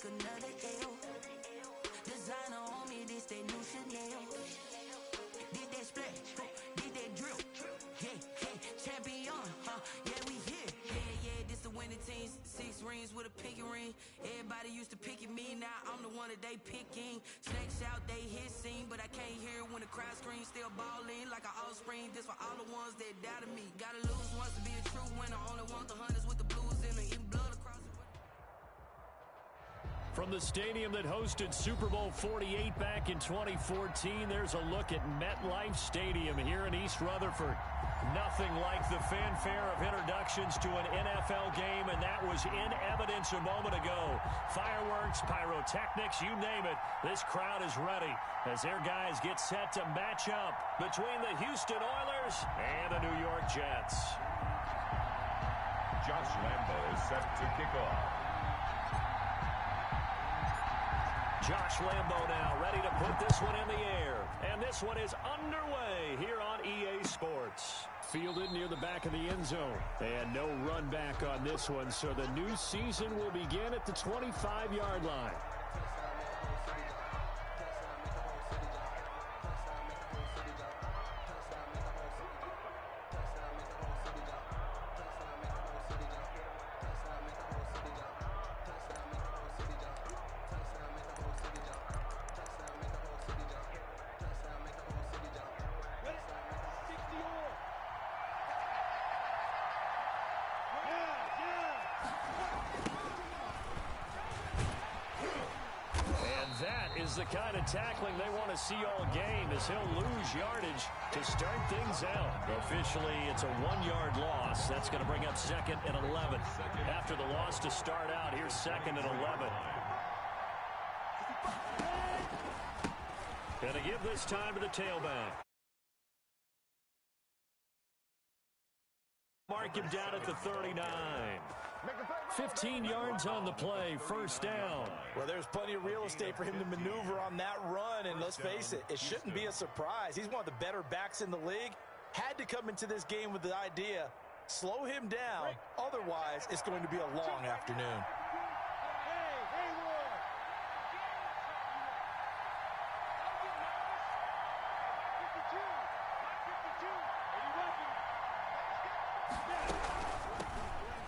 another L. Designer on me, this that new Chanel. Did that splash, did that drill. Yeah, champion, yeah, we here. Yeah, this the winning team. 6 rings with a pinky ring. Everybody used to pick at me, now I'm the one that they picking. Snakes out, they hit scene, but I can't hear when the crowd screams. Still balling like an offspring. This for all the ones that doubted me. Gotta lose once to be a true winner. Only want the hunters with the blues in them. Even blood across the... From the stadium that hosted Super Bowl 48 back in 2014, there's a look at MetLife Stadium here in East Rutherford. Nothing like the fanfare of introductions to an NFL game, and that was in evidence a moment ago. Fireworks, pyrotechnics, you name it. This crowd is ready as their guys get set to match up between the Houston Oilers and the New York Jets. Josh Lambo is set to kick off. Josh Lambo now ready to put this one in the air. And this one is underway here on EA Sports. Fielded near the back of the end zone. And no run back on this one, so the new season will begin at the 25-yard line. The kind of tackling they want to see all game as he'll lose yardage to start things out. Officially, it's a 1-yard loss. That's going to bring up 2nd and 11. After the loss to start out, here's 2nd and 11. Going to give this time to the tailback. Mark him down at the 39. 15 yards on the play, first down. Well, there's plenty of real estate for him to maneuver on that run, and let's face it, it shouldn't be a surprise. He's one of the better backs in the league. Had to come into this game with the idea, slow him down, otherwise it's going to be a long afternoon.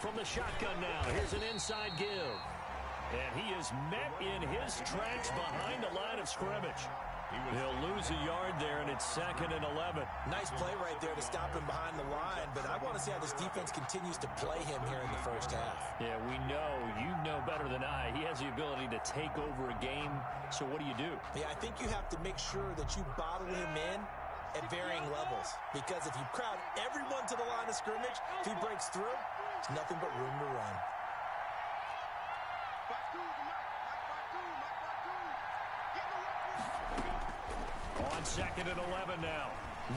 From the shotgun now, here's an inside give. And he is met in his tracks behind the line of scrimmage. He'll lose a yard there, and it's 2nd and 11. Nice play right there to stop him behind the line, but I want to see how this defense continues to play him here in the first half. Yeah, we know, you know better than I, he has the ability to take over a game, so what do you do? Yeah, I think you have to make sure that you bottle him in at varying levels, because if you crowd everyone to the line of scrimmage, if he breaks through, it's nothing but room to run. On 2nd and 11 now.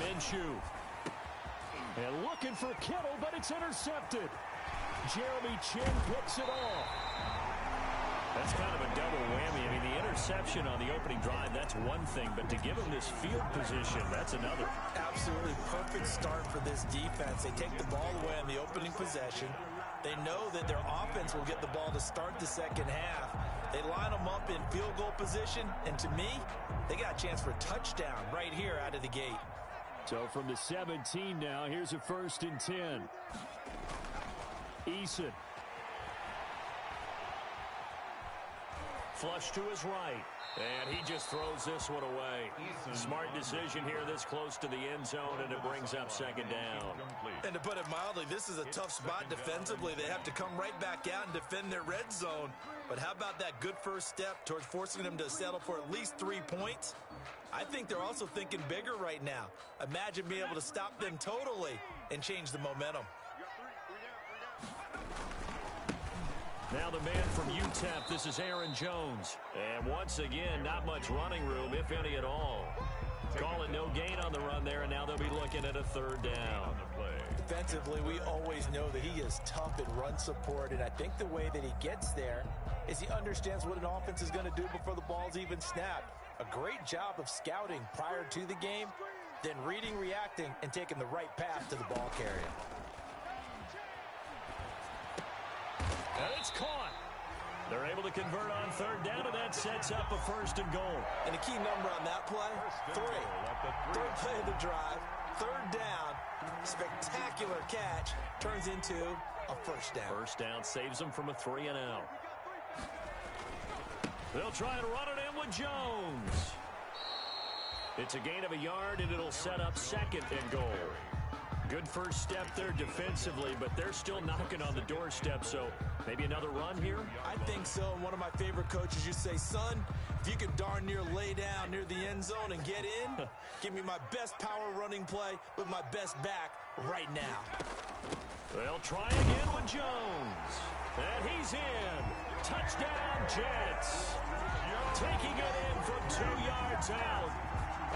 Minshew. And looking for Kittle, but it's intercepted. Jeremy Chinn picks it off. That's kind of a double whammy. I mean, the interception on the opening drive, that's one thing, but to give him this field position, that's another. Absolutely perfect start for this defense. They take the ball away on the opening possession. They know that their offense will get the ball to start the second half. They line them up in field goal position, and to me, they got a chance for a touchdown right here out of the gate. So from the 17 now, here's a 1st and 10. Eason. Flush to his right. And he just throws this one away. Smart decision here this close to the end zone, and it brings up 2nd down. And to put it mildly, this is a tough spot defensively. They have to come right back out and defend their red zone. But how about that good first step towards forcing them to settle for at least 3 points? I think they're also thinking bigger right now. Imagine being able to stop them totally and change the momentum. Now the man from UTEP, this is Aaron Jones. And once again, not much running room, if any at all. Call it no gain on the run there, and now they'll be looking at a 3rd down. Defensively, we always know that he is tough in run support, and I think the way that he gets there is he understands what an offense is going to do before the ball's even snapped. A great job of scouting prior to the game, then reading, reacting, and taking the right path to the ball carrier. And it's caught. They're able to convert on third down, and that sets up a 1st and goal. And a key number on that play, 3. Third play of the drive, third down, spectacular catch, turns into a 1st down. 1st down saves them from a 3-and-out. They'll try and run it in with Jones. It's a gain of a yard, and it'll set up 2nd and goal. Good first step there defensively, but they're still knocking on the doorstep, so maybe another run here? I think so. And one of my favorite coaches used to say, son, if you can darn near lay down near the end zone and get in, give me my best power running play with my best back right now. They'll try again with Jones. And he's in. Touchdown, Jets. Taking it in from 2 yards out.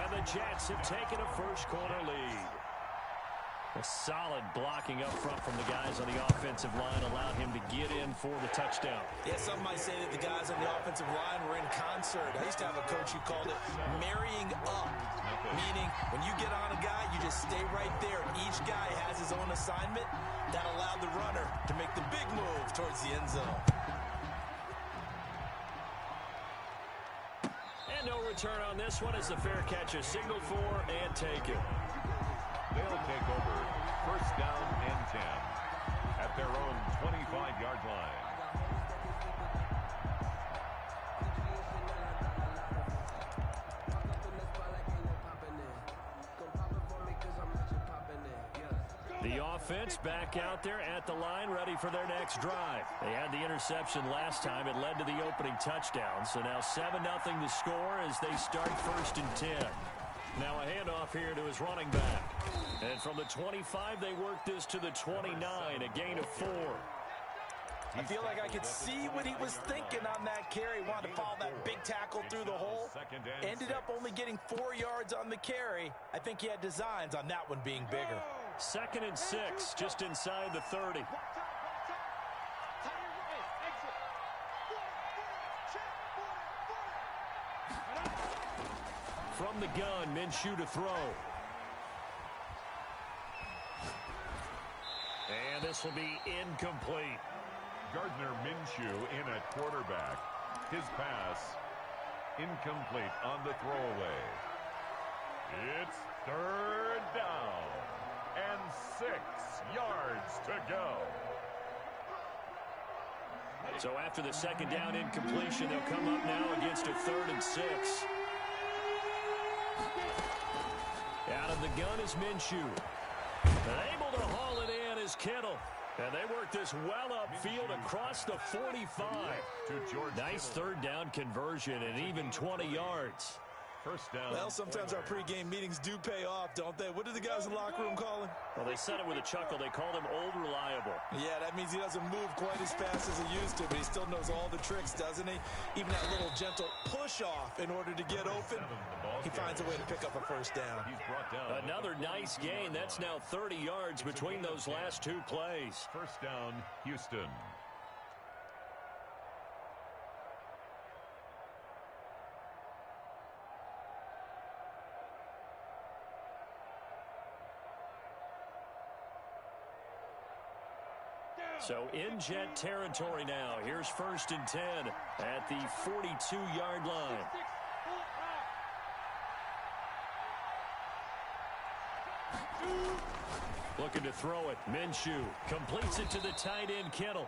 And the Jets have taken a first-quarter lead. A solid blocking up front from the guys on the offensive line allowed him to get in for the touchdown. Yeah, some might say that the guys on the offensive line were in concert. I used to have a coach who called it marrying up, meaning when you get on a guy, you just stay right there. Each guy has his own assignment. That allowed the runner to make the big move towards the end zone. And no return on this one as the fair catch is signaled for and taken. They'll take over 1st down and 10 at their own 25-yard line. The offense back out there at the line, ready for their next drive. They had the interception last time. It led to the opening touchdown. So now 7-0 the score as they start 1st and 10. Now a handoff here to his running back. And from the 25, they work this to the 29, a gain of 4. I feel like I could see what he was thinking on that carry. Wanted to follow that big tackle through the hole. Ended up only getting 4 yards on the carry. I think he had designs on that one being bigger. 2nd and 6, just inside the 30. From the gun, Minshew to throw. And this will be incomplete. Gardner Minshew in at quarterback. His pass incomplete on the throwaway. It's 3rd down and 6 yards to go. So after the 2nd down incompletion, they'll come up now against a 3rd and 6. Out of the gun is Minshew. And able to haul it in is Kittle. And they work this well upfield across the 45. Nice 3rd down conversion and even 20 yards. 1st down. Well, sometimes our pregame meetings do pay off, don't they? What do the guys in the locker room call him? Well, they said it with a chuckle. They called him Old Reliable. Yeah, that means he doesn't move quite as fast as he used to, but he still knows all the tricks, doesn't he? Even that little gentle push-off in order to get open, he finds a way to pick up a 1st down. Another nice gain. That's now 30 yards between those last 2 plays. 1st down, Houston. So in Jet territory now. Here's 1st and 10 at the 42-yard line. Looking to throw it. Minshew completes it to the tight end, Kittle.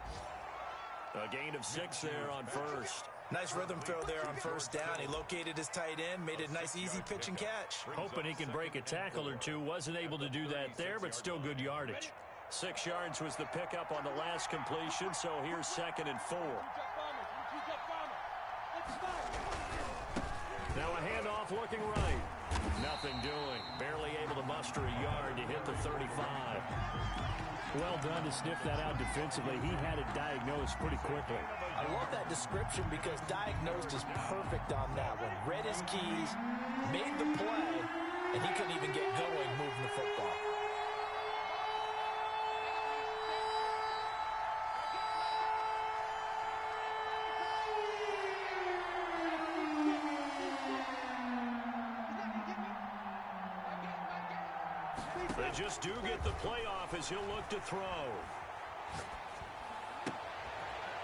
A gain of 6 there on 1st. Nice rhythm throw there on 1st down. He located his tight end, made it a nice easy pitch and catch. Hoping he can break a tackle or two. Wasn't able to do that there, but still good yardage. 6 yards was the pickup on the last completion, so here's 2nd and 4. Now a handoff looking right. Nothing doing. Barely able to muster a yard to hit the 35. Well done to sniff that out defensively. He had it diagnosed pretty quickly. I love that description because diagnosed is perfect on that one. Read his keys, made the play, and he couldn't even get going moving the football. They just do get the playoff as he'll look to throw.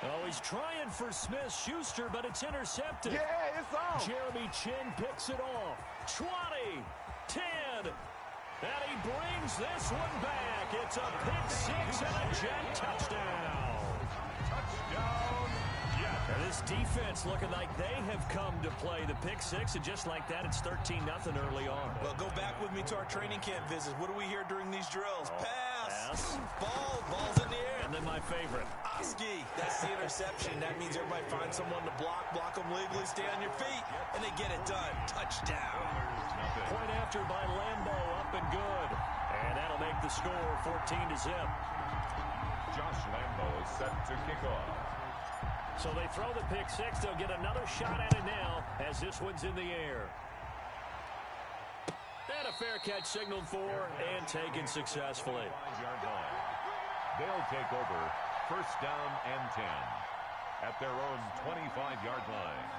Oh, he's trying for Smith-Schuster, but it's intercepted. Yeah, it's on. Jeremy Chin picks it off. 20, 10, and he brings this one back. It's a pick six and a Jet touchdown. Touchdown, Jet. And this defense looking like they have come to play the pick six, and just like that, it's 13-0 early on. Well, go back with me to our training camp visit. What do we hear during these drills? Pass. Ball's in the air. And then my favorite. Oski, that's the interception. That means everybody finds someone to block them legally, stay on your feet, and they get it done. Touchdown. Point after by Lambo, up and good. And that'll make the score 14-0. Josh Lambo is set to kick off. So they throw the pick six. They'll get another shot at it now as this one's in the air. And a fair catch signaled for and taken successfully. 5-yard line. They'll take over first down and 10 at their own 25-yard line.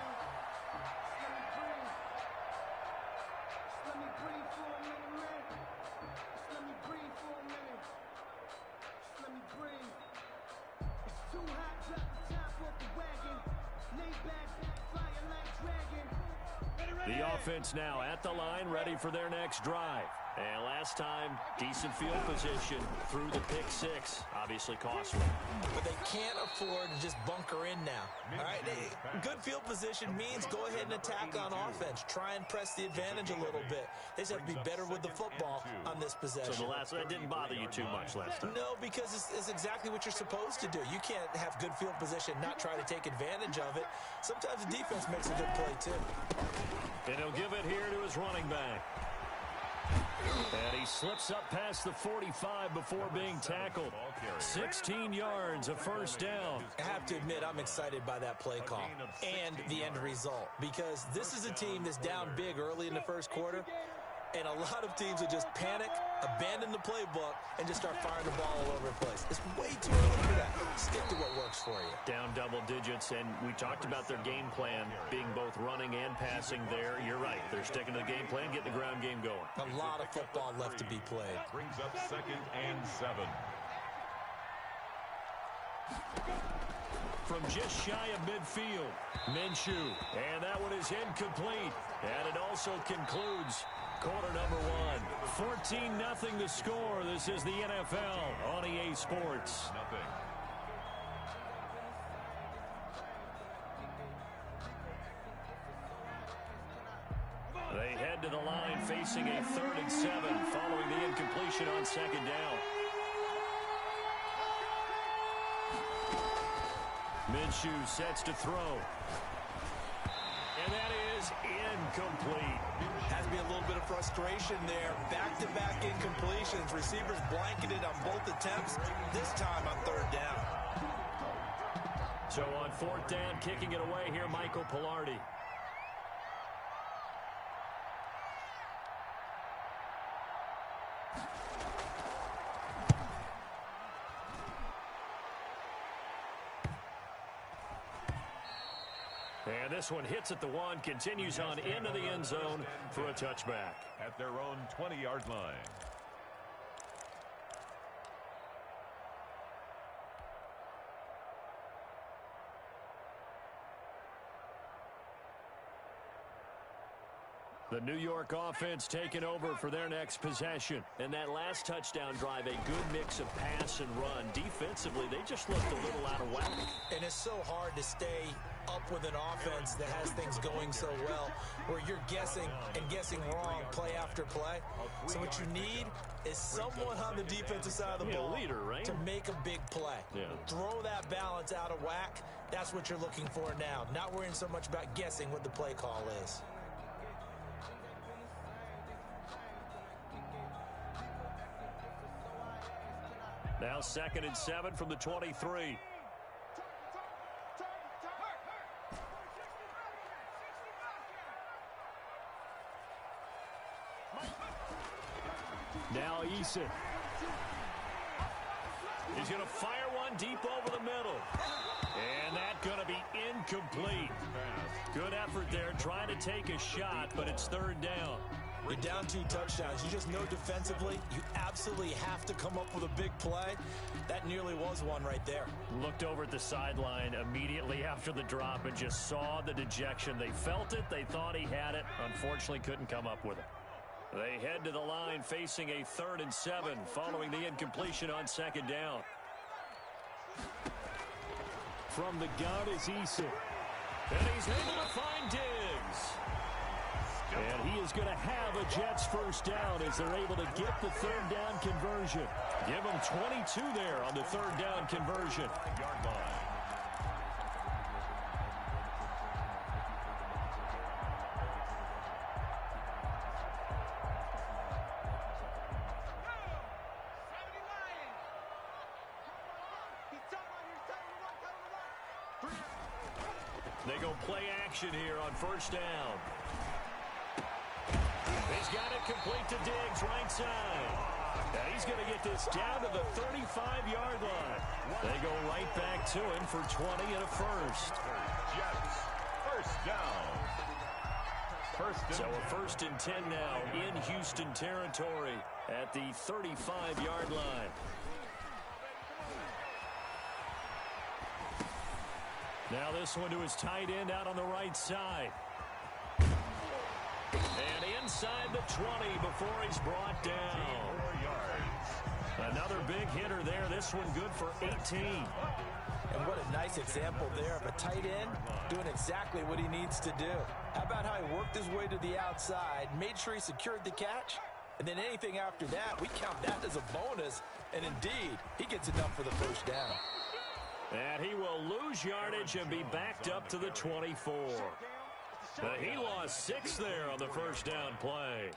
The offense now at the line, ready for their next drive. And last time, decent field position through the pick six. Obviously costly. But they can't afford to just bunker in now. All right, good field position means go ahead and attack on offense. Try and press the advantage a little bit. They just have to be better with the football on this possession. So that didn't bother you too much last time? No, because it's exactly what you're supposed to do. You can't have good field position, not try to take advantage of it. Sometimes the defense makes a good play, too. And he'll give it here to his running back. And he slips up past the 45 before being tackled. 16 yards, a first down. I have to admit, I'm excited by that play call and the end result, because this is a team that's down big early in the first quarter, and a lot of teams will just panic, abandon the playbook, and just start firing the ball all over the place. It's way too early for that. Stick to what works for you. Down double digits, and we talked about their game plan being both running and passing there. You're right. They're sticking to the game plan, getting the ground game going. A lot of football left to be played. Brings up 2nd and 7. From just shy of midfield, Minshew. And that one is incomplete. And it also concludes quarter number one. 14-0 the score. This is the NFL on EA Sports. Nothing. They head to the line facing a 3rd and 7 following the incompletion on 2nd down. Minshew sets to throw. And that is incomplete. Has to be a little bit of frustration there. Back-to-back incompletions. Receivers blanketed on both attempts, this time on 3rd down. So on 4th down, kicking it away here, Michael Pilardi. And this one hits at the 1, continues on into the end zone for a touchback. At their own 20-yard line. The New York offense taking over for their next possession. And that last touchdown drive, a good mix of pass and run. Defensively, they just looked a little out of whack. And it's so hard to stay up with an offense that has things going so well, where you're guessing and guessing wrong play after play. So what you need is someone on the defensive side of the ball leader, right? to make a big play. Yeah. Throw that balance out of whack. That's what you're looking for now. Not worrying so much about guessing what the play call is. Now 2nd and 7 from the 23. Now Eason. He's going to fire one deep over the middle. And that's going to be incomplete. Good effort there trying to take a shot, but it's 3rd down. You're down 2 touchdowns. You just know defensively, you absolutely have to come up with a big play. That nearly was one right there. Looked over at the sideline immediately after the drop and just saw the dejection. They felt it. They thought he had it. Unfortunately, couldn't come up with it. They head to the line facing a 3rd and 7 following the incompletion on 2nd down. From the gun is Eason. And he's able to find Diggs. And he is going to have a Jets first down as they're able to get the 3rd down conversion. Give him 22 there on the 3rd down conversion. Yard line. They go play action here on 1st down. He's got it complete to Diggs, right side. And he's going to get this down to the 35-yard line. They go right back to him for 20 and a first. Jets, first down. So a 1st and 10 now in Houston territory at the 35-yard line. Now this one to his tight end out on the right side. And inside the 20 before he's brought down. 4 yards. Another big hitter there. This one good for 18. And what a nice example there of a tight end doing exactly what he needs to do. How about how he worked his way to the outside, made sure he secured the catch, and then anything after that, we count that as a bonus. And indeed, he gets enough for the first down. And he will lose yardage and be backed up to the 24. But he lost 6 there on the first down play.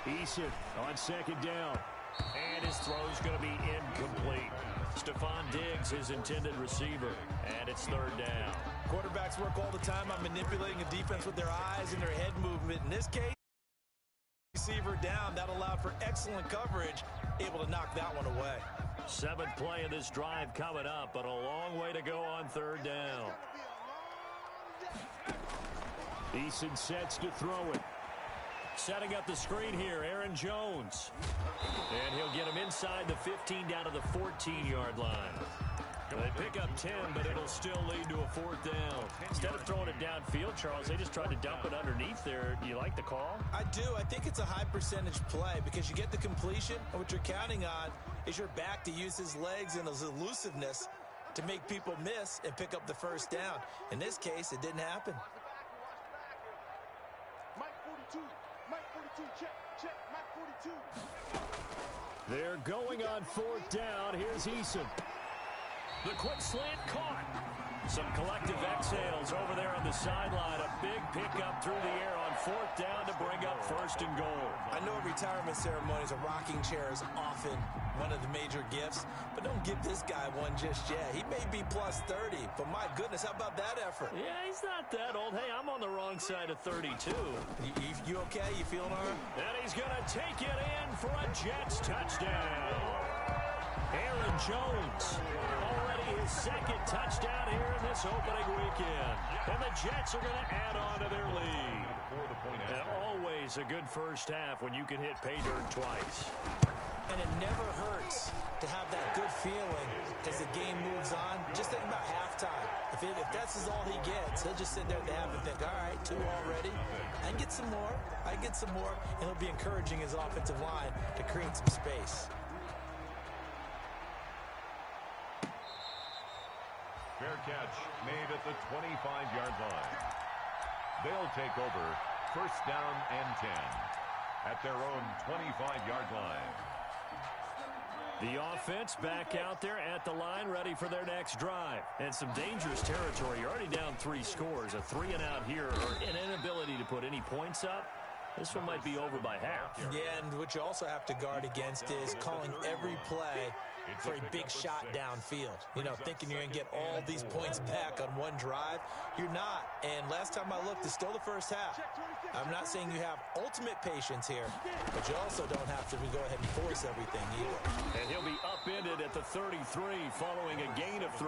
Eason on 2nd down. And his throw is going to be incomplete. Stephon Diggs, his intended receiver. And it's 3rd down. Quarterbacks work all the time on manipulating a defense with their eyes and their head movement. In this case, receiver down. That allowed for excellent coverage. Able to knock that one away. 7th play of this drive coming up, but a long way to go on 3rd down. Eason sets to throw it. Setting up the screen here, Aaron Jones. And he'll get him inside the 15 down to the 14-yard line. They pick up 10, but it'll still lead to a 4th down. Instead of throwing it downfield, Charles, they just tried to dump it underneath there. Do you like the call? I do. I think it's a high percentage play because you get the completion, and what you're counting on is your back to use his legs and his elusiveness to make people miss and pick up the first down. In this case, it didn't happen. They're going on 4th down. Here's Eason. The quick slant caught. Some collective exhales over there on the sideline. A big pickup through the air on 4th down to bring up 1st and goal. I know retirement ceremonies, a rocking chair is often one of the major gifts, but don't give this guy one just yet. He may be plus 30, but my goodness, how about that effort? Yeah, he's not that old. Hey, I'm on the wrong side of 32. You okay? You feeling all right? And he's going to take it in for a Jets touchdown. Aaron Jones, already his 2nd touchdown here in this opening weekend. And the Jets are going to add on to their lead. And always a good first half when you can hit pay dirt twice. And it never hurts to have that good feeling as the game moves on. Just think about halftime. If that's all he gets, he'll just sit there at the half and think, all right, 2 already. I can get some more. I can get some more. And he'll be encouraging his offensive line to create some space. Fair catch made at the 25-yard line. They'll take over 1st down and 10 at their own 25-yard line. The offense back out there at the line, ready for their next drive. And some dangerous territory. You're already down 3 scores. A 3 and out here, or an inability to put any points up. This one might be over by half. Yeah, and what you also have to guard against is calling every play for a big shot downfield. You know, thinking you're going to get all these points back on one drive. You're not. And last time I looked, it's still the first half. I'm not saying you have ultimate patience here, but you also don't have to go ahead and force everything either. And he'll be upended at the 33 following a gain of 3.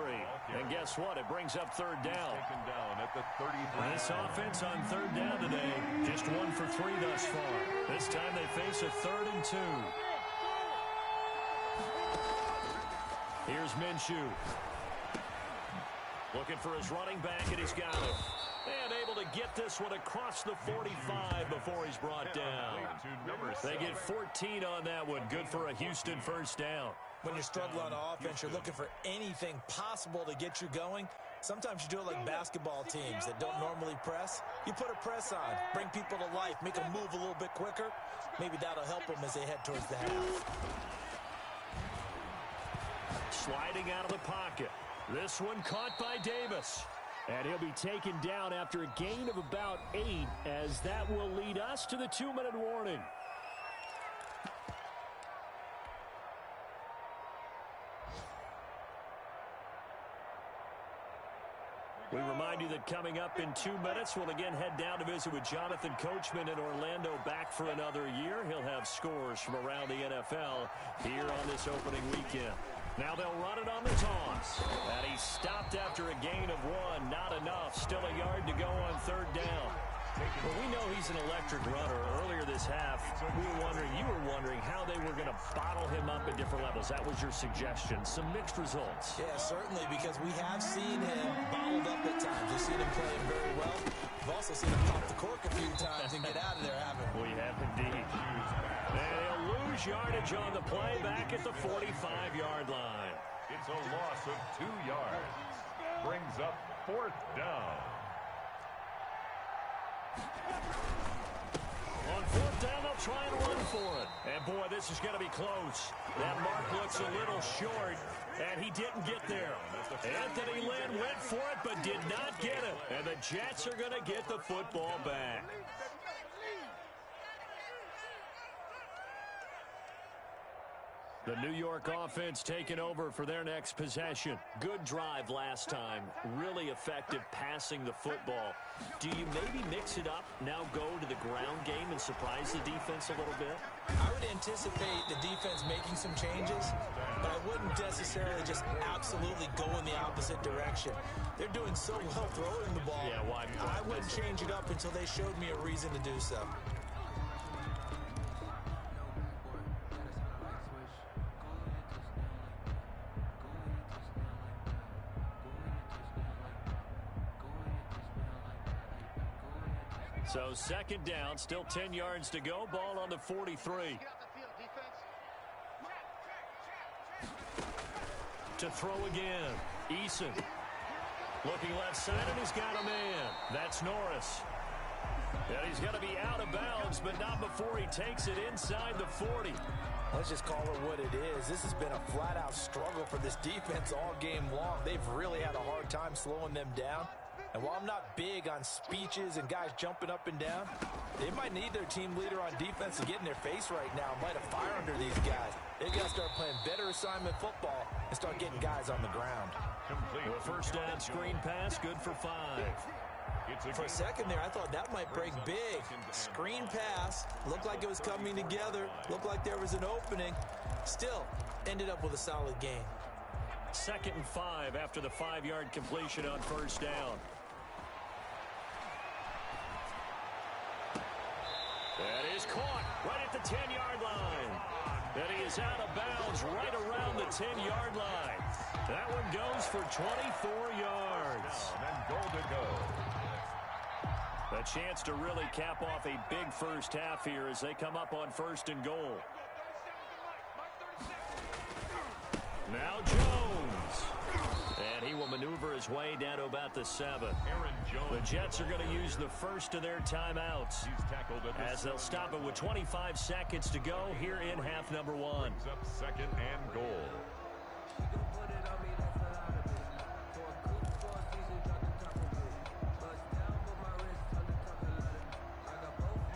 And guess what? It brings up third down. Taken down at the 33. This offense on third down today, just 1 for 3 thus far. This time they face a 3rd and 2. Here's Minshew. Looking for his running back, and he's got it. And able to get this one across the 45 before he's brought down. They get 14 on that one. Good for a Houston first down. When you're struggling on offense, you're looking for anything possible to get you going. Sometimes you do it like basketball teams that don't normally press. You put a press on, bring people to life, make them move a little bit quicker. Maybe that'll help them as they head towards the half. Sliding out of the pocket. This one caught by Davis. And he'll be taken down after a gain of about 8, as that will lead us to the 2-minute warning. We remind you that coming up in 2 minutes, we'll again head down to visit with Jonathan Coachman in Orlando, back for another year. He'll have scores from around the NFL here on this opening weekend. Now they'll run it on the toss. And he stopped after a gain of 1. Not enough. Still a yard to go on third down. But we know he's an electric runner. Earlier this half, you were wondering how they were going to bottle him up at different levels. That was your suggestion. Some mixed results. Yeah, certainly, because we have seen him bottled up at times. We've seen him playing very well. We've also seen him pop the cork a few times and get out of there, haven't we? We have indeed. And he'll lose yardage on the play back at the 45-yard line. It's a loss of 2 yards. Brings up 4th down. On 4th down, they'll try and run for it. And, boy, this is going to be close. That mark looks a little short, and he didn't get there. Anthony Lynn went for it but did not get it. And the Jets are going to get the football back. The New York offense taking over for their next possession. Good drive last time. Really effective passing the football. Do you maybe mix it up, now go to the ground game and surprise the defense a little bit? I would anticipate the defense making some changes, but I wouldn't necessarily just absolutely go in the opposite direction. They're doing so well throwing the ball. Yeah, why? I wouldn't change it up until they showed me a reason to do so. So 2nd down, still 10 yards to go. Ball on the 43. To throw again. Eason. Looking left side, and he's got a man. That's Norris. And he's going to be out of bounds, but not before he takes it inside the 40. Let's just call it what it is. This has been a flat-out struggle for this defense all game long. They've really had a hard time slowing them down. And while I'm not big on speeches and guys jumping up and down, they might need their team leader on defense to get in their face right now and light a fire under these guys. They've got to start playing better assignment football and start getting guys on the ground. Well, first down screen pass, good for 5. For a second there, I thought that might break big. Screen pass, looked like it was coming together, looked like there was an opening. Still, ended up with a solid gain. 2nd and 5 after the 5-yard completion on first down. That is caught right at the 10-yard line. And he is out of bounds right around the 10-yard line. That one goes for 24 yards. And goal to go. A chance to really cap off a big first half here as they come up on 1st and goal. Now Jones. And he will maneuver his way down to about the 7. The Jets are going to use the first of their timeouts as they'll stop it with 25 seconds to go here in half number 1. Up 2nd and goal.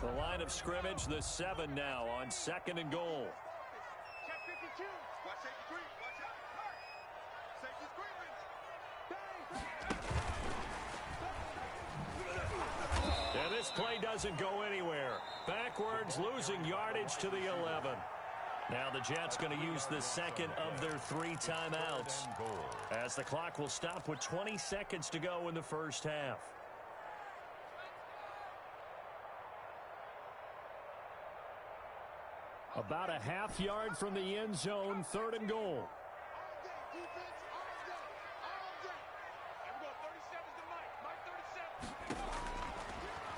The line of scrimmage, the 7 now on 2nd and goal. Check 52. Watch safety screen. Watch out. Safety screen. And this play doesn't go anywhere. Backwards, losing yardage to the 11. Now the Jets going to use the second of their 3 timeouts, as the clock will stop with 20 seconds to go in the first half. About a half yard from the end zone, 3rd and goal.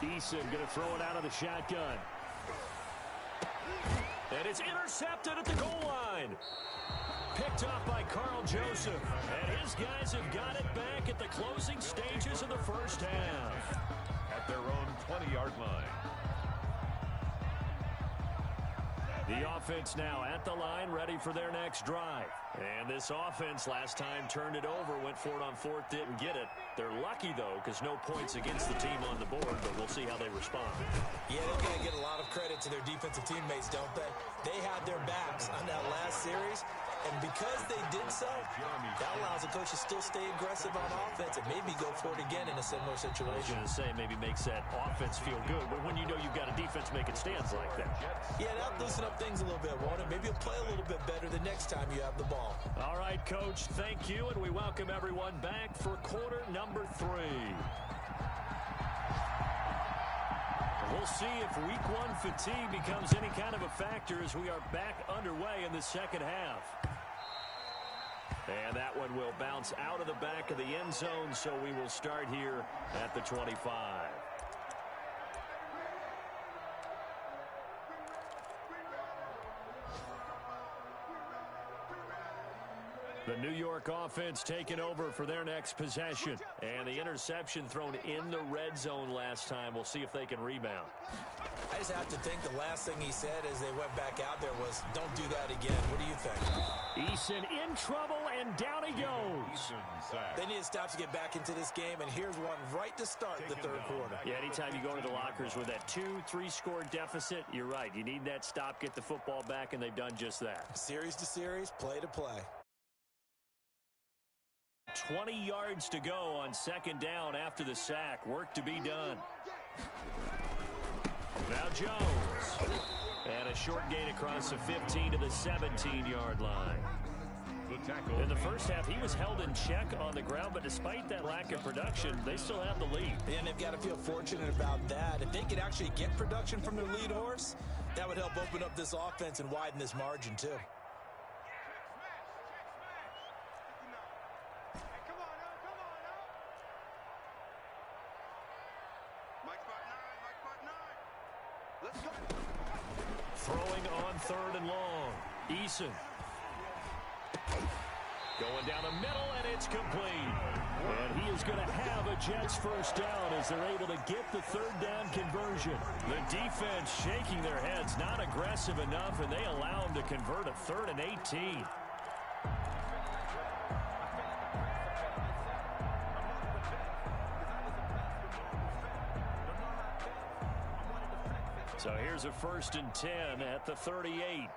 Eason going to throw it out of the shotgun. And it's intercepted at the goal line. Picked up by Carl Joseph. And his guys have got it back at the closing stages of the first half. At their own 20-yard line. The offense now at the line, ready for their next drive. And this offense last time turned it over, went for it on 4th, didn't get it. They're lucky, though, because no points against the team on the board, but we'll see how they respond. Yeah, they're going to get a lot of credit to their defensive teammates, don't they? They had their backs on that last series, and because they did so, that allows the coach to still stay aggressive on offense and maybe go for it again in a similar I was situation. going to say maybe makes that offense feel good, but when you know you've got a defense making stands like that. Yeah, that'll loosen up things a little bit, won't it? Maybe you'll play a little bit better the next time you have the ball. All right, Coach, thank you, and we welcome everyone back for quarter number 3. We'll see if week 1 fatigue becomes any kind of a factor as we are back underway in the second half. And that one will bounce out of the back of the end zone, so we will start here at the 25. The New York offense taking over for their next possession. And the interception thrown in the red zone last time. We'll see if they can rebound. I just have to think the last thing he said as they went back out there was, don't do that again. What do you think? Eason in trouble, and down he goes. They need to stop to get back into this game, and here's one right to start the 3rd quarter. Yeah, anytime you go into the lockers with that 2-3 score deficit, you're right. You need that stop, get the football back, and they've done just that. Series to series, play to play. 20 yards to go on 2nd down after the sack. Work to be done. Now Jones. And a short gain across the 15 to the 17-yard line. In the first half, he was held in check on the ground, but despite that lack of production, they still have the lead. And they've got to feel fortunate about that. If they could actually get production from their lead horse, that would help open up this offense and widen this margin, too. Throwing on 3rd and long. Eason. Going down the middle, and it's complete. And he is going to have a Jets first down as they're able to get the 3rd down conversion. The defense shaking their heads, not aggressive enough, and they allow him to convert a 3rd and 18. So here's a 1st and 10 at the 38.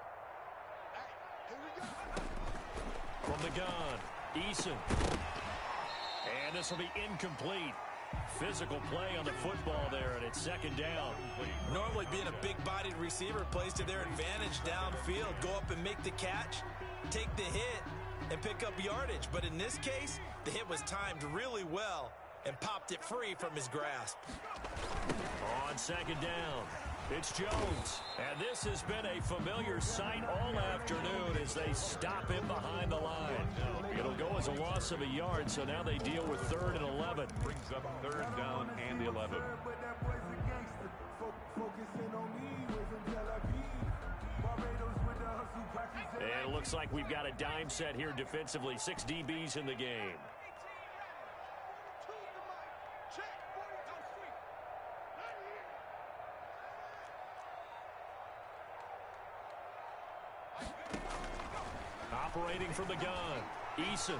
From the gun, Eason. And this will be incomplete. Physical play on the football there, and it's 2nd down. Normally being a big-bodied receiver plays to their advantage downfield. Go up and make the catch, take the hit, and pick up yardage. But in this case, the hit was timed really well and popped it free from his grasp. On 2nd down, it's Jones. And this has been a familiar sight all afternoon as they stop him behind the line. It'll go as a loss of a yard, so now they deal with 3rd and 11. Brings up 3rd down and 11. And it looks like we've got a dime set here defensively. 6 DBs in the game. Operating from the gun, Eason.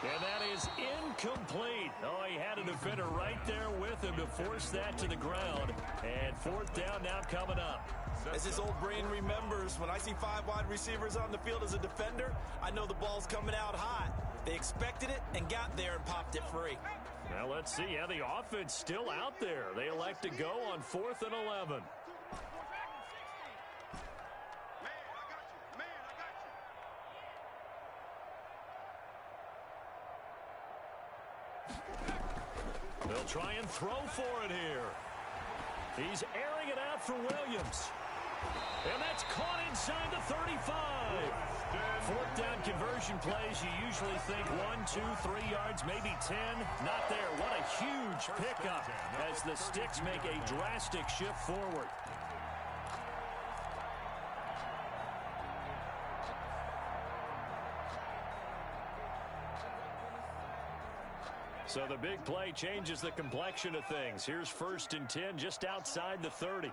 And that is incomplete. Oh, he had a defender right there with him to force that to the ground. And fourth down now coming up. As his old brain remembers, when I see 5 wide receivers on the field as a defender, I know the ball's coming out hot. They expected it and got there and popped it free. Well, let's see. Yeah, the offense still out there. They elect to go on 4th and 11. They'll try and throw for it here. He's airing it out for Williams. And that's caught inside the 35. 4th down conversion plays, you usually think 1, 2, 3 yards, maybe 10. Not there. What a huge pickup as the Sticks make a drastic shift forward. So the big play changes the complexion of things. Here's 1st and 10 just outside the 30.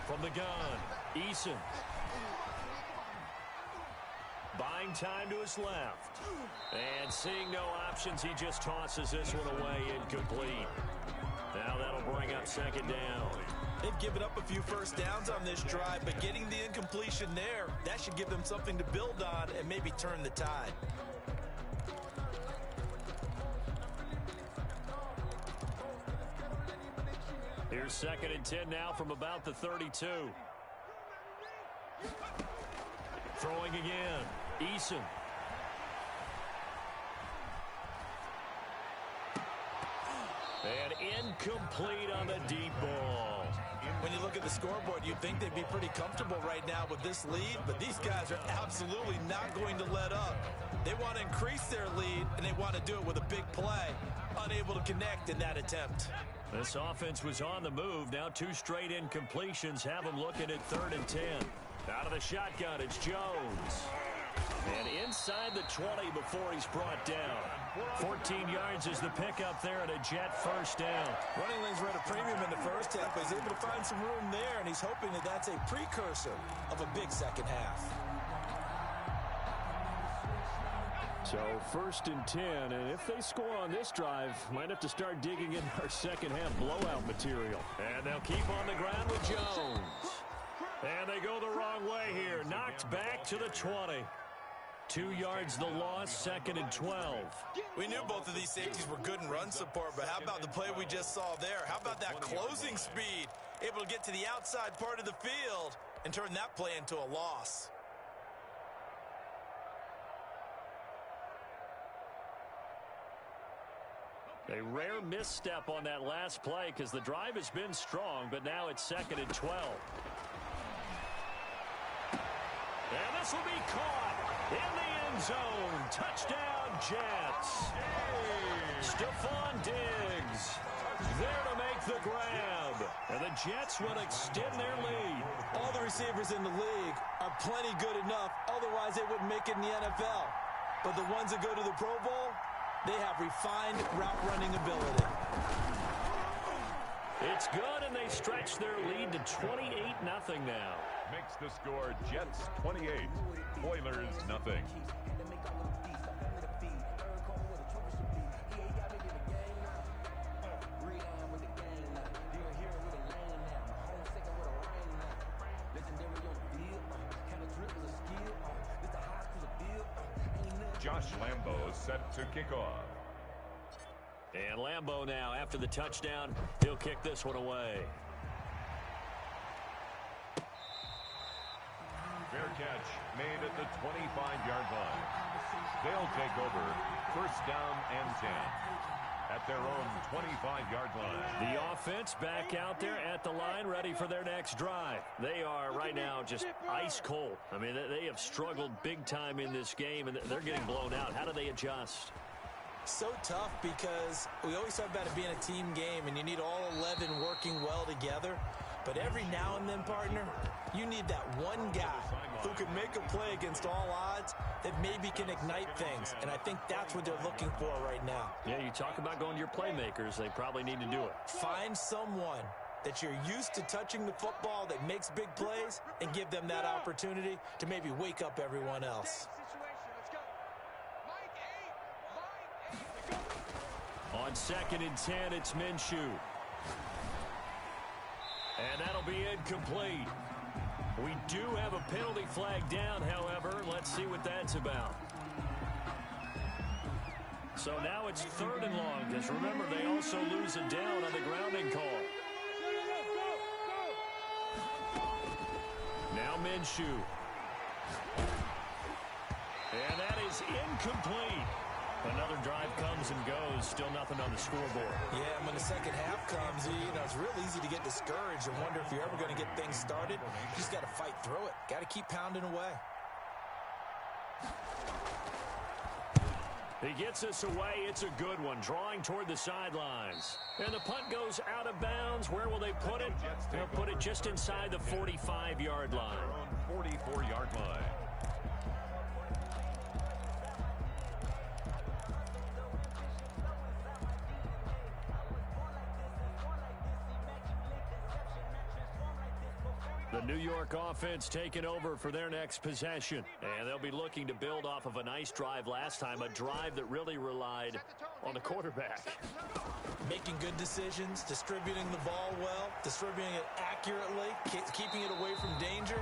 From the gun, Eason. Buying time to his left. And seeing no options, he just tosses this one away incomplete. Now that'll bring up 2nd down. They've given up a few first downs on this drive, but getting the incompletion there, that should give them something to build on and maybe turn the tide. Here's 2nd and 10 now from about the 32. Throwing again. Eason. And incomplete on the deep ball. When you look at the scoreboard, you'd think they'd be pretty comfortable right now with this lead, but these guys are absolutely not going to let up. They want to increase their lead, and they want to do it with a big play. Unable to connect in that attempt. This offense was on the move. Now 2 straight incompletions have them looking at 3rd and 10. Out of the shotgun, it's Jones. And inside the 20 before he's brought down. 14 yards is the pickup there and a Jet 1st down. Running lanes were at a premium in the first half, but he's able to find some room there, and he's hoping that that's a precursor of a big second half. So 1st and 10, and if they score on this drive, might have to start digging in our second half blowout material. And they'll keep on the ground with Jones. And they go the wrong way here. Knocked back to the 20. 2 yards the loss, 2nd and 12. We knew both of these safeties were good in run support, but how about the play we just saw there? How about that closing speed? Able to get to the outside part of the field and turn that play into a loss. A rare misstep on that last play because the drive has been strong, but now it's 2nd and 12. And this will be caught in the end zone. Touchdown, Jets. Stephon Diggs there to make the grab. And the Jets will extend their lead. All the receivers in the league are plenty good enough. Otherwise, they wouldn't make it in the NFL. But the ones that go to the Pro Bowl, they have refined route running ability. It's good, and they stretch their lead to 28-0 now. Makes the score Jets 28, Oilers nothing. Josh Lambo set to kick off. And Lambo now, after the touchdown, he'll kick this one away. Fair catch made at the 25-yard line. They'll take over 1st down and 10 at their own 25-yard line. The offense back out there at the line, ready for their next drive. They are right now just ice cold. I mean, they have struggled big time in this game, and they're getting blown out. How do they adjust? So tough because we always talk about it being a team game, and you need all 11 working well together. But every now and then, partner, you need that one guy who can make a play against all odds that maybe can ignite things. And I think that's what they're looking for right now. Yeah, you talk about going to your playmakers. They probably need to do it. Find someone that you're used to touching the football that makes big plays and give them that opportunity to maybe wake up everyone else. On 2nd and 10, it's Minshew. And that'll be incomplete. We do have a penalty flag down, however. Let's see what that's about. So now it's 3rd and long, because remember, they also lose a down on the grounding call. Now Minshew. And that is incomplete. Another drive comes and goes. Still nothing on the scoreboard. Yeah, and when the second half comes, it's real easy to get discouraged and wonder if you're ever going to get things started. You just got to fight through it. Got to keep pounding away. He gets us away. It's a good one. Drawing toward the sidelines. And the punt goes out of bounds. Where will they put it? They'll put it just inside the 45-yard line. Their own 44-yard line. The New York offense taking over for their next possession. And they'll be looking to build off of a nice drive last time, a drive that really relied on the quarterback. Making good decisions, distributing the ball well, distributing it accurately, keeping it away from danger.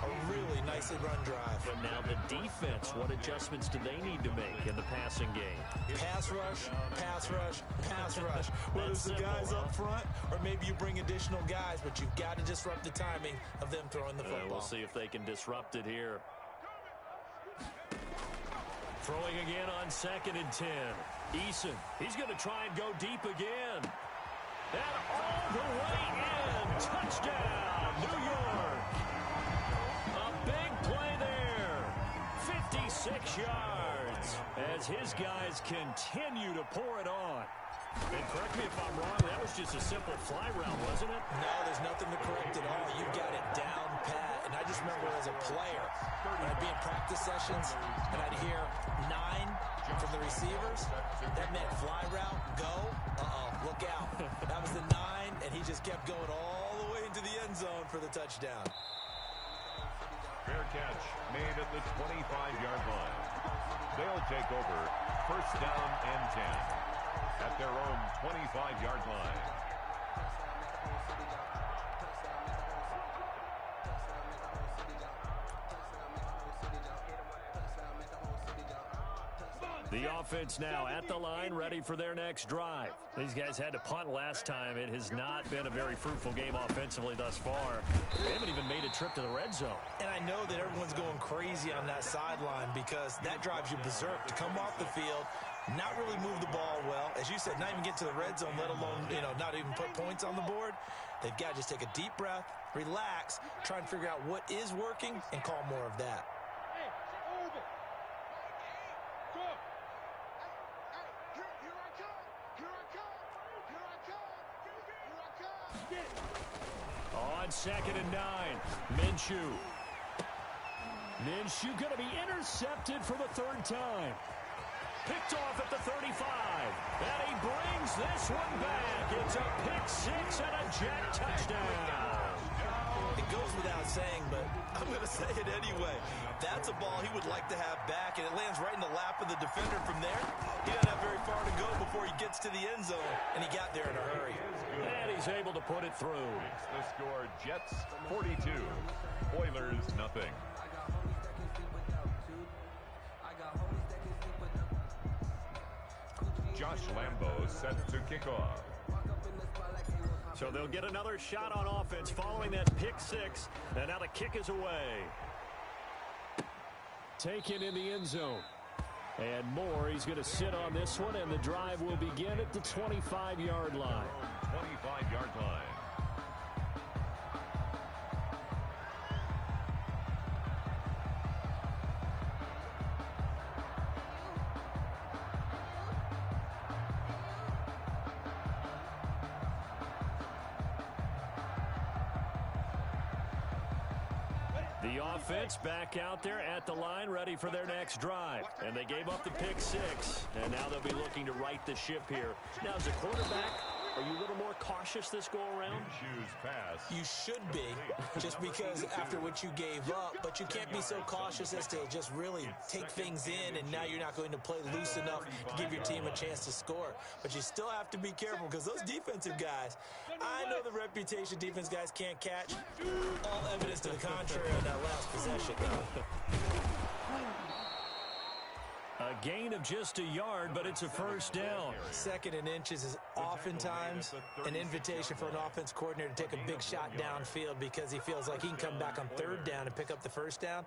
A really nicely run drive. But now the defense, what adjustments do they need to make in the passing game? Pass rush, pass rush, pass rush. Whether it's the guys up front or maybe you bring additional guys, but you've got to disrupt the timing of them throwing the football. We'll see if they can disrupt it here. Throwing again on 2nd and 10. Eason, he's going to try and go deep again. And all the way in. Touchdown, New York. A big play there. 56 yards as his guys continue to pour it on. And correct me if I'm wrong, that was just a simple fly route, wasn't it? No, there's nothing to correct at all. You've got it down pat. And I just remember as a player, when I'd be in practice sessions, and I'd hear 9 from the receivers, that meant fly route, go, look out. That was the 9, and he just kept going all the way into the end zone for the touchdown. Fair catch made at the 25-yard line. They'll take over 1st down and 10 at their own 25-yard line. The offense now at the line, ready for their next drive. These guys had to punt last time. It has not been a very fruitful game offensively thus far. They haven't even made a trip to the red zone. And I know that everyone's going crazy on that sideline because that drives you berserk to come off the field, not really move the ball well. As you said, not even get to the red zone, let alone, not even put points on the board. They've got to just take a deep breath, relax, try and figure out what is working, and call more of that. On 2nd and 9, Minshew. Minshew going to be intercepted for the 3rd time. Picked off at the 35. And he brings this one back. It's a pick 6 and a jet touchdown. It goes without saying, but I'm going to say it anyway. That's a ball he would like to have back, and it lands right in the lap of the defender from there. He doesn't have very far to go before he gets to the end zone, and he got there in a hurry. And he's able to put it through. The score, Jets 42, Oilers nothing. Josh Lambo set to kick off. So they'll get another shot on offense following that pick 6. And now the kick is away. Taken in the end zone. And Moore, he's going to sit on this one, and the drive will begin at the 25-yard line. 25-yard line. The offense back out there at the line, ready for their next drive. And they gave up the pick 6, and now they'll be looking to right the ship here. Now, as a quarterback, Are you a little more cautious this go-around? Minshew's pass. You should be, just because after what you gave up, but you can't be so cautious as to just really take things in, and now you're not going to play loose enough to give your team a chance to score. But you still have to be careful, because those defensive guys, I know the reputation defense guys can't catch. All evidence to the contrary on that last possession, though. A gain of just a yard, but it's a first down. Second and inches is oftentimes an invitation for an offense coordinator to take a big shot downfield because he feels like he can come back on third down and pick up the first down.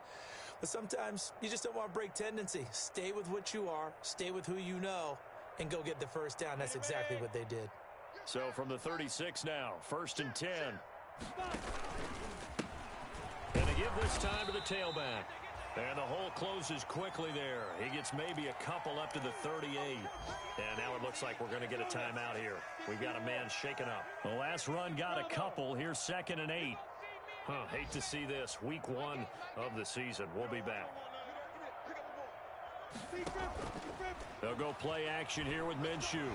But sometimes you just don't want to break tendency. Stay with what you are, stay with who you know, and go get the first down. That's exactly what they did. So from the 36 now, 1st and 10. And they give this time to the tailback. And the hole closes quickly there. He gets maybe a couple up to the 38. And now it looks like we're going to get a timeout here. We've got a man shaken up. The last run got a couple. Here's 2nd and 8. Hate to see this. Week 1 of the season. We'll be back. They'll go play action here with Minshew.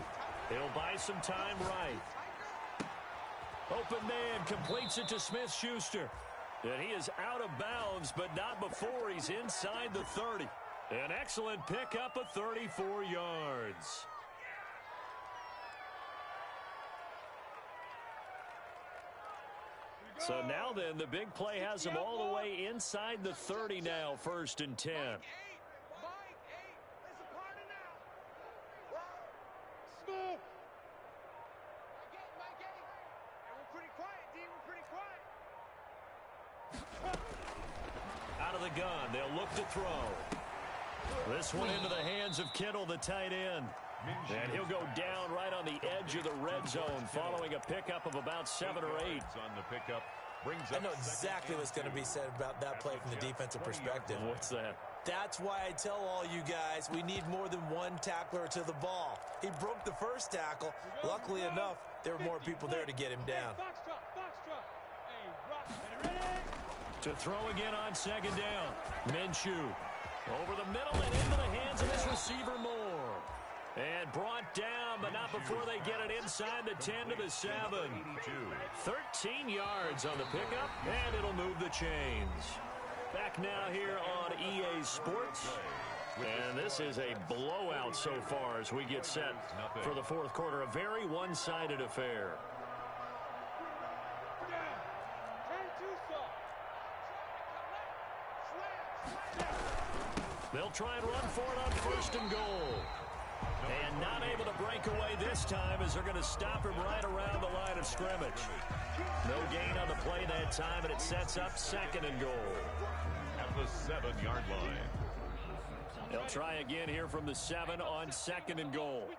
He'll buy some time right. Open man completes it to Smith-Schuster. And he is out of bounds, but not before he's inside the 30. An excellent pickup of 34 yards. So now then, the big play has him all the way inside the 30 now, 1st and 10. Out of the gun, they'll look to throw. This one into the hands of Kittle, the tight end. And he'll go down right on the edge of the red zone following a pickup of about 7 or 8. On the pickup. I know exactly what's going to be said about that play from the defensive perspective. What's that? That's why I tell all you guys we need more than one tackler to the ball. He broke the first tackle. Luckily enough, there were more people there to get him down. To throw again on 2nd down. Minshew over the middle and into the hands of his receiver Moore. And brought down, but not before they get it inside the 10 to the 7. 13 yards on the pickup, and it'll move the chains. Back now here on EA Sports. And this is a blowout so far as we get set for the 4th quarter. A very one-sided affair. They'll try and run for it on 1st and goal. And not able to break away this time as they're going to stop him right around the line of scrimmage. No gain on the play that time, and it sets up 2nd and goal. At the 7-yard line. They'll try again here from the 7 on 2nd and goal.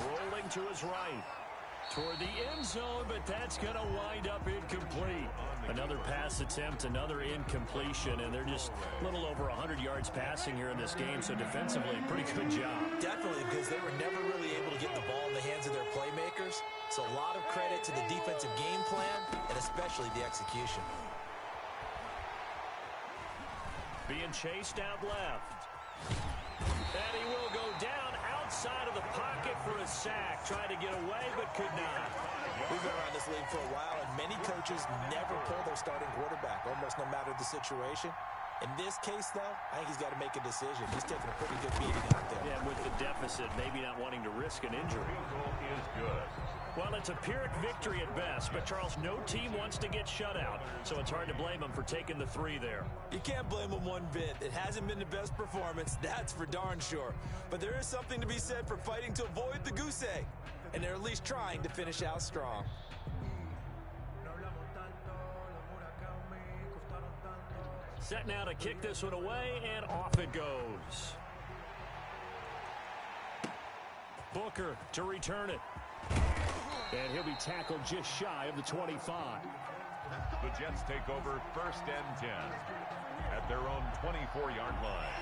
Rolling to his right. Toward the end zone, but that's going to wind up incomplete. Another pass attempt, another incompletion, and they're just a little over 100 yards passing here in this game, so defensively, pretty good job. Definitely, because they were never really able to get the ball in the hands of their playmakers. So a lot of credit to the defensive game plan, and especially the execution. Being chased out left. And he will go down outside of the pocket for a sack. Tried to get away, but could not. We've been around this league for a while, and many coaches never pull their starting quarterback, almost no matter the situation. In this case, though, I think he's got to make a decision. He's taking a pretty good beating out there. Yeah, with the deficit, maybe not wanting to risk an injury. Is good. Well, it's a Pyrrhic victory at best, but Charles, no team wants to get shut out, so it's hard to blame him for taking the 3 there. You can't blame him one bit. It hasn't been the best performance, that's for darn sure. But there is something to be said for fighting to avoid the goose egg, and they're at least trying to finish out strong. Set now to kick this one away, and off it goes. Booker to return it. And he'll be tackled just shy of the 25. The Jets take over 1st and 10 at their own 24-yard line.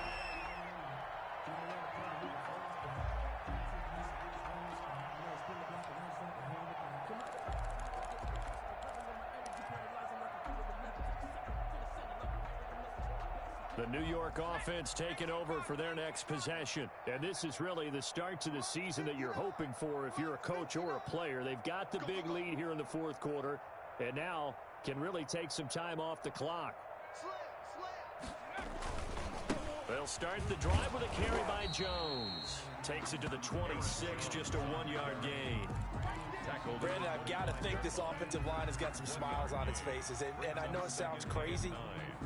The New York offense taking over for their next possession. And this is really the start to the season that you're hoping for if you're a coach or a player. They've got the big lead here in the fourth quarter, and now can really take some time off the clock. They'll start the drive with a carry by Jones. Takes it to the 26, just a 1-yard gain. Brandon, I've got to think this offensive line has got some smiles on its faces. And I know it sounds crazy,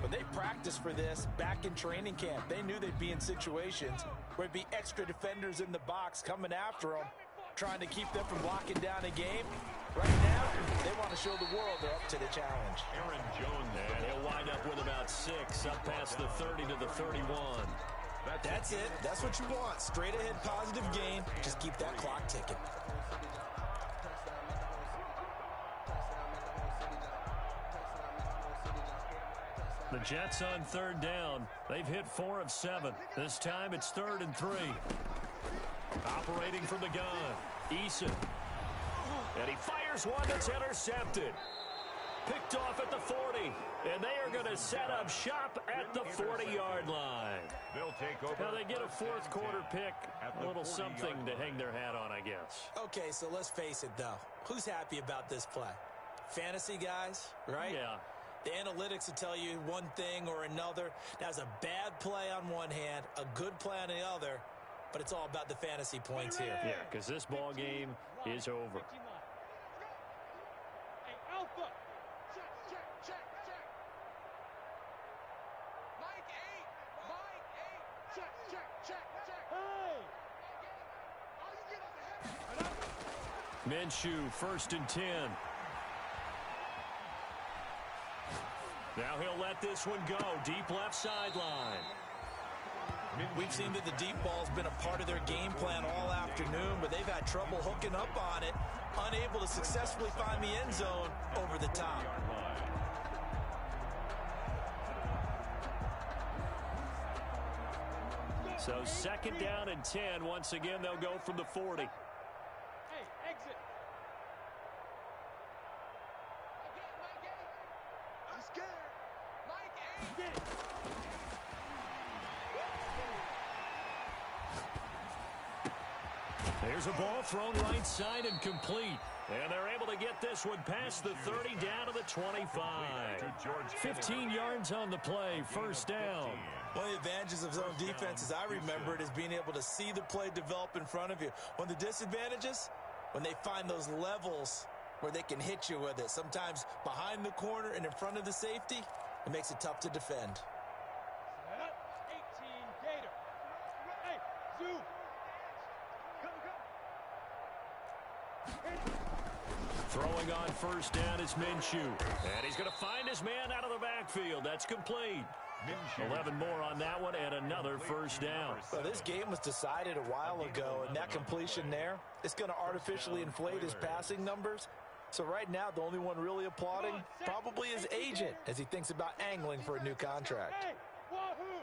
but they practiced for this back in training camp. They knew they'd be in situations where it'd be extra defenders in the box coming after them, trying to keep them from locking down a game. Right now, they want to show the world they're up to the challenge. Aaron Jones. And he'll wind up with about 6, up past the 30 to the 31. That's it. That's what you want. Straight ahead positive gain. Just keep that clock ticking. The Jets on 3rd down. They've hit 4 of 7. This time it's 3rd and 3. Operating from the gun, Eason. And he fires one that's intercepted. Picked off at the 40. And they are going to set up shop at the 40-yard line. They'll take over. Now they get a fourth quarter pick. A little something to hang their hat on, I guess. Okay, so let's face it, though. Who's happy about this play? Fantasy guys, right? Yeah. The analytics will tell you one thing or another. That's a bad play on one hand, a good play on the other, but it's all about the fantasy points here. Yeah, because this ball game is over. Hey, Alpha. Check. Mike 8. Check. Hey. Minshew, 1st and 10. Now he'll let this one go. Deep left sideline. We've seen that the deep ball's been a part of their game plan all afternoon, but they've had trouble hooking up on it, unable to successfully find the end zone over the top. So 2nd down and 10. Once again, they'll go from the 40. Hey, exit. I'm scared. Mike 8. There's a ball thrown right side and complete. And they're able to get this one past the 30 down to the 25. 15 yards on the play, 1st down. One of the advantages of zone defense, as I remember it, is being able to see the play develop in front of you. One of the disadvantages, when they find those levels where they can hit you with it, sometimes behind the corner and in front of the safety, it makes it tough to defend. 18 Gator. Hey, Zoo. Throwing on 1st down is Minshew. And he's going to find his man out of the backfield. That's complete. 11 more on that one and another 1st down. Well, this game was decided a while ago, and that completion there, it's going to artificially inflate his passing numbers. So right now, the only one really applauding probably his agent as he thinks about angling for a new contract. Hey, wahoo.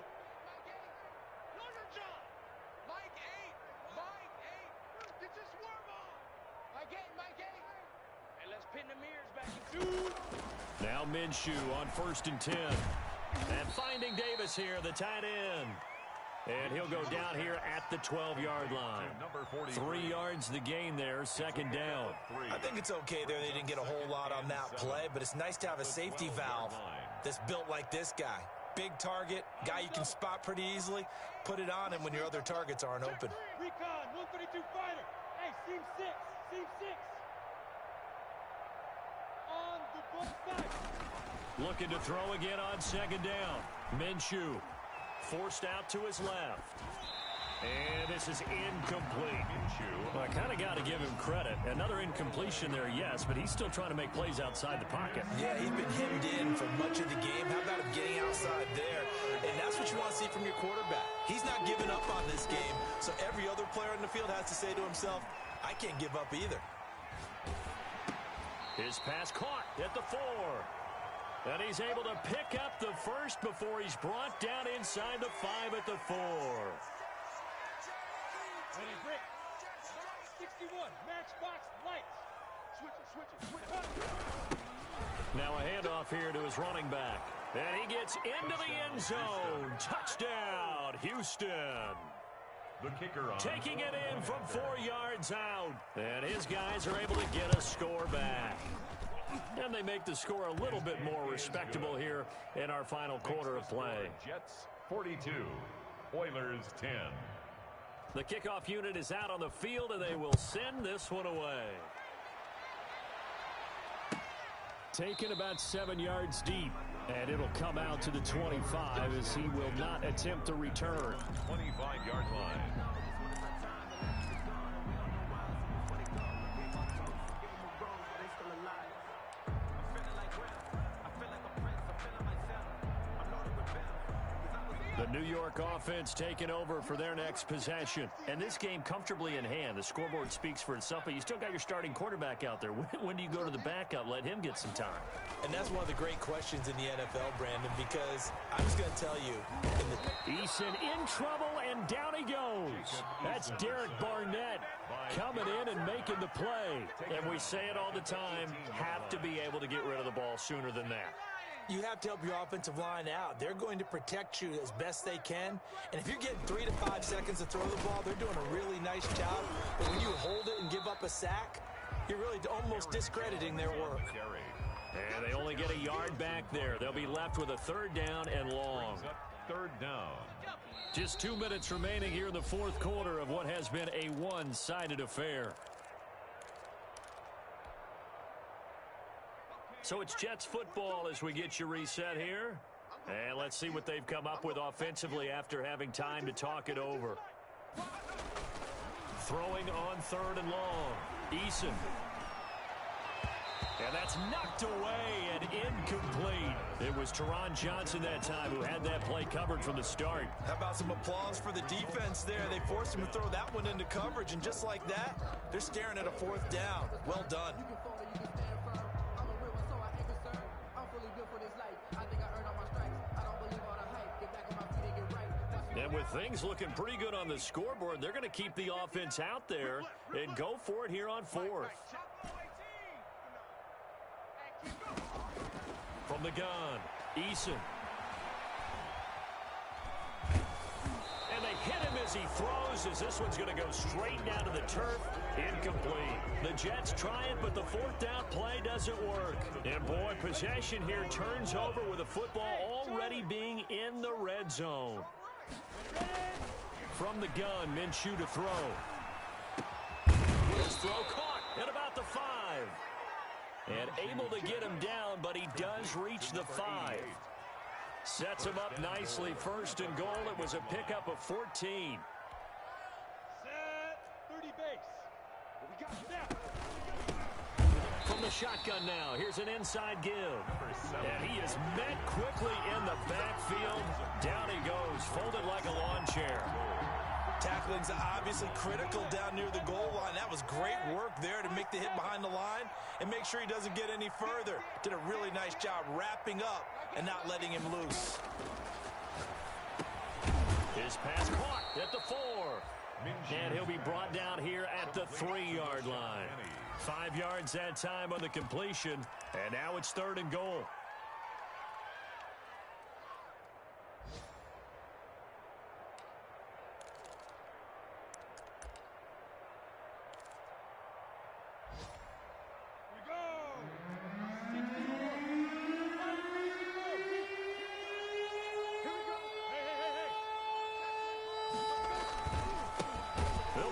Hey, let's pin the mirrors back in 2. Now Minshew on 1st and 10. And finding Davis here, the tight end. And he'll go down here at the 12-yard line. 3 yards the gain there, 2nd down. I think it's okay there. They didn't get a whole lot on that play, but it's nice to have a safety valve that's built like this guy. Big target, guy you can spot pretty easily. Put it on him when your other targets aren't open. Recon, 132 fighter. Hey, seam 6. On the both sides. Looking to throw again on 2nd down. Minshew forced out to his left. And this is incomplete. Well, I kind of got to give him credit. Another incompletion there, yes, but he's still trying to make plays outside the pocket. Yeah, he's been hemmed in for much of the game. How about him getting outside there? And that's what you want to see from your quarterback. He's not giving up on this game, so every other player in the field has to say to himself, I can't give up either. His pass caught at the 4. And he's able to pick up the first before he's brought down inside the 5 at the 4. Ready, Brick. 61, matchbox lights. Now a handoff here to his running back. And he gets into the end zone. Touchdown, Houston. The kicker on Taking it in from 4 yards out. And his guys are able to get a score back. And they make the score a little bit more respectable here in our final quarter of play. Jets 42, Oilers 10. The kickoff unit is out on the field, and they will send this one away. Taken about 7 yards deep, and it'll come out to the 25 as he will not attempt to return. 25-yard line. The New York offense taking over for their next possession. And this game comfortably in hand. The scoreboard speaks for itself, but you still got your starting quarterback out there. When do you go to the backup? Let him get some time. And that's one of the great questions in the NFL, Brandon, because I'm just going to tell you. Eason in trouble, and down he goes. That's Derek Barnett coming in and making the play. And we say it all the time, have to be able to get rid of the ball sooner than that. You have to help your offensive line out. They're going to protect you as best they can. And if you're getting 3 to 5 seconds to throw the ball, they're doing a really nice job. But when you hold it and give up a sack, you're really almost discrediting their work. And they only get a yard back there. They'll be left with a 3rd down and long. 3rd down. Just 2 minutes remaining here in the 4th quarter of what has been a one-sided affair. So it's Jets football as we get you reset here. And let's see what they've come up with offensively after having time to talk it over. Throwing on 3rd and long. Eason. And that's knocked away and incomplete. It was Teron Johnson that time who had that play covered from the start. How about some applause for the defense there? They forced him to throw that one into coverage, and just like that, they're staring at a 4th down. Well done. And with things looking pretty good on the scoreboard, they're going to keep the offense out there and go for it here on 4th. From the gun, Eason. And they hit him as he throws, as this one's going to go straight down to the turf. Incomplete. The Jets try it, but the 4th down play doesn't work. And boy, possession here turns over with the football already being in the red zone. From the gun, Minshew to throw. His throw caught at about the 5. And able to get him down, but he does reach the 5. Sets him up nicely. 1st and goal. It was a pickup of 14. Set 30 base. What we got now? From the shotgun now, here's an inside give. And he is met quickly in the backfield. Down he goes, folded like a lawn chair. Tackling's obviously critical down near the goal line. That was great work there to make the hit behind the line and make sure he doesn't get any further. Did a really nice job wrapping up and not letting him loose. His pass caught at the 4. And he'll be brought down here at the 3-yard line. 5 yards that time on the completion. And now it's 3rd and goal.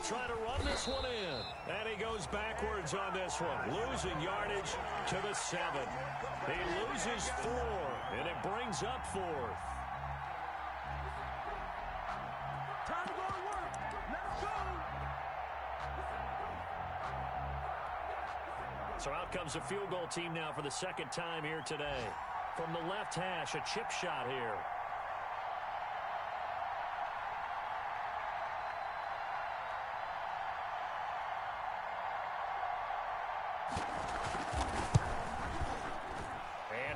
Try to run this one in. And he goes backwards on this one. Losing yardage to the 7. He loses 4. And it brings up 4th. Time to go to work. Let's go. So out comes the field goal team now for the 2nd time here today. From the left hash, a chip shot here.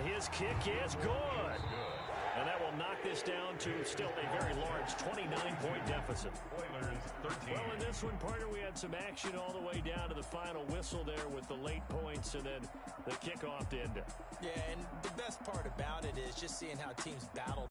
His kick is good. And that will knock this down to still a very large 29-point deficit. Oilers 13. Well, in this one, partner, we had some action all the way down to the final whistle there with the late points and then the kickoff to end it. Yeah, and the best part about it is just seeing how teams battle